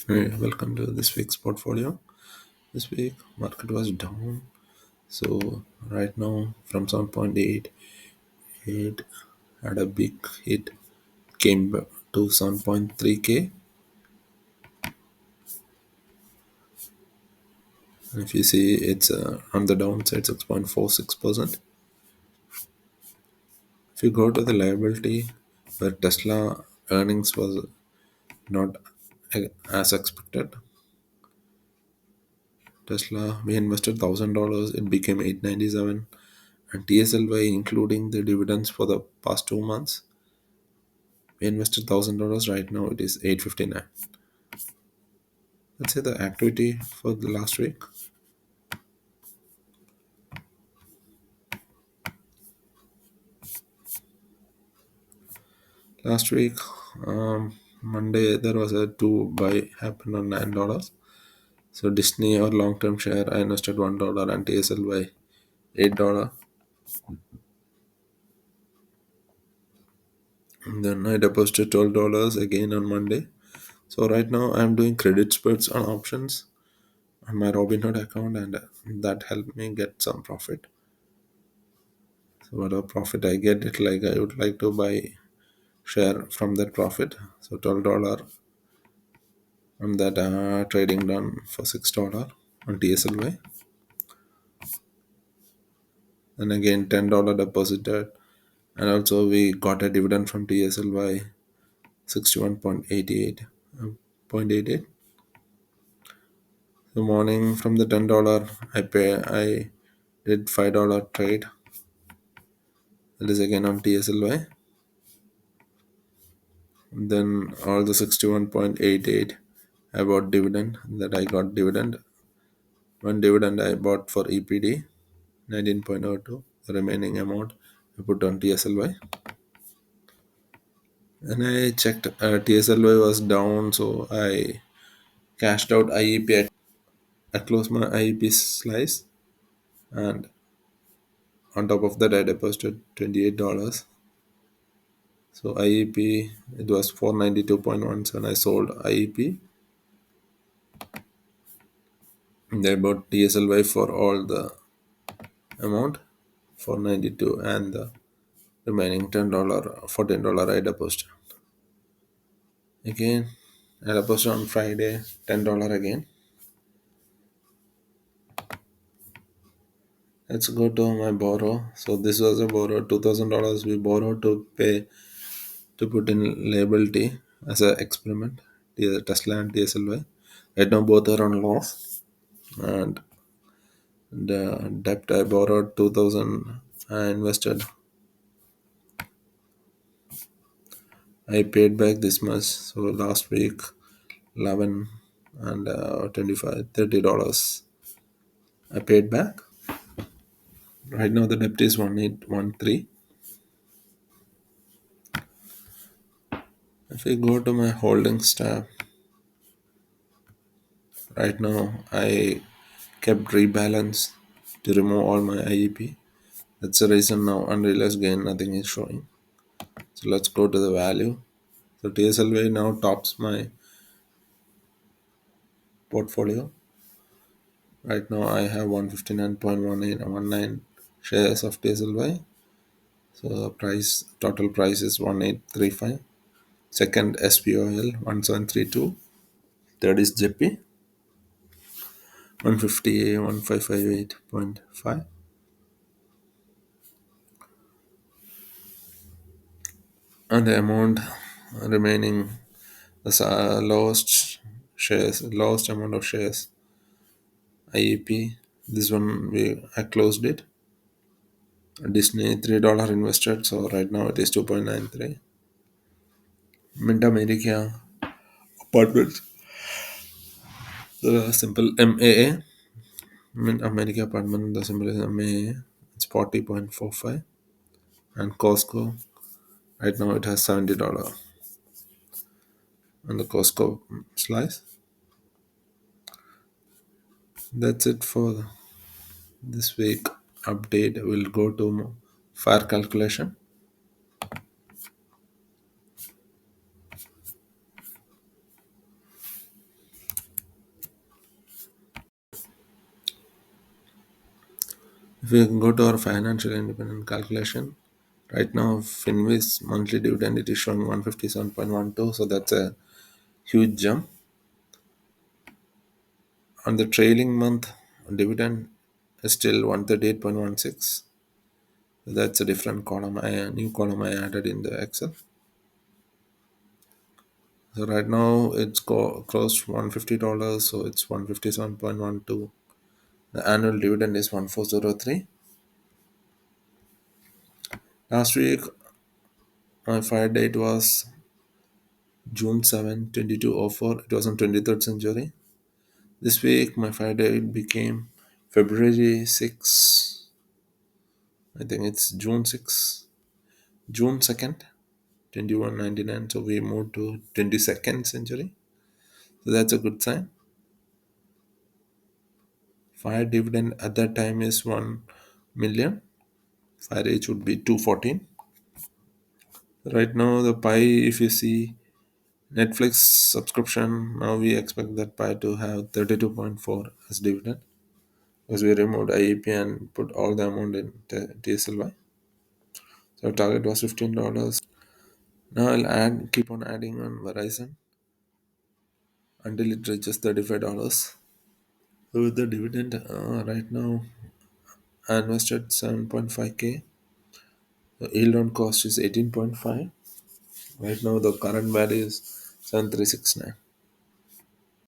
Hey, welcome to this week's portfolio. This week market was down, so right now from 7.8 it had a big hit, came back to 7.3k. If you see, it's on the downside 6.46%. If you go to the liability, where Tesla earnings was not as expected, Tesla we invested $1,000, it became 897, and TSLY including the dividends for the past 2 months. We invested $1,000. Right now it is 859. Let's say the activity for the last week. Last week, Monday there was a two buy happened on $9. So Disney or long term share I invested $1 and TSLY $8. And then I deposited $12 again on Monday. So right now I'm doing credit spreads on options on my Robinhood account, and that helped me get some profit. So whatever profit I get, it like I would like to buy share from that profit. So $12 on that trading done for $6 on TSLY. And again $10 deposited. And also we got a dividend from TSLY 61.88. 0.88. The morning from the $10 I did $5 trade. That is again on TSLY. Then all the 61.88 I bought dividend, that I got dividend. One dividend I bought for EPD 19.02. The remaining amount I put on TSLY. And I checked TSLY was down, so I cashed out IEP. I closed my IEP slice, and on top of that I deposited $28. So IEP it was 492.17. I sold IEP. And I bought TSLY for all the amount 492, and the remaining $14 I deposited. Again, I deposited on Friday $10 again. Let's go to my borrow. So this was a borrow $2,000 we borrowed to pay to put in liability as an experiment. Tesla and TSLY. Right now both are on loss, and the debt I borrowed 2,000. I invested. I paid back this much. So last week 11 and 25 $30 I paid back. Right now the debt is 1813. If I go to my holdings tab, right now I kept rebalance to remove all my IEP. That's the reason now unrealized gain nothing is showing. So let's go to the value. So TSLY now tops my portfolio. Right now I have 159.1819 shares of TSLY. So the price total price is 1835. Second SPOL 1732. Third is JP 150 1558.5. And the amount remaining, the lowest amount of shares IEP. This one I closed it. Disney $3 invested, so right now it is 2.93. Mint America Apartments, the simple MAA. Mint America Apartment, the symbol is MAA. It's 40.45. And Costco, right now it has $70 on the Costco slice. That's it for this week update. We'll go to fire calculation. If we go to our financial independent calculation, right now Finvi's monthly dividend it is showing 157.12, so that's a huge jump. On the trailing month dividend is still 138.16. That's a different column, a new column I added in the Excel. So right now it's close to $150, so it's 157.12. The annual dividend is 1403. Last week my fire date was June 7, 2204. It was on 23rd century. This week my fire date became February 6. I think it's June 2nd, 2199. So we moved to 22nd century. So that's a good sign. Fire dividend at that time is 1 million. Fire age would be 214. Right now the pie, if you see Netflix subscription, now we expect that pie to have 32.4 as dividend because we removed IEP and put all the amount in TSLY. So target was $15. Now I'll keep on adding on Verizon until it reaches $35. So with the dividend, right now I invested 7.5k. The yield on cost is 18.5. Right now the current value is 7369.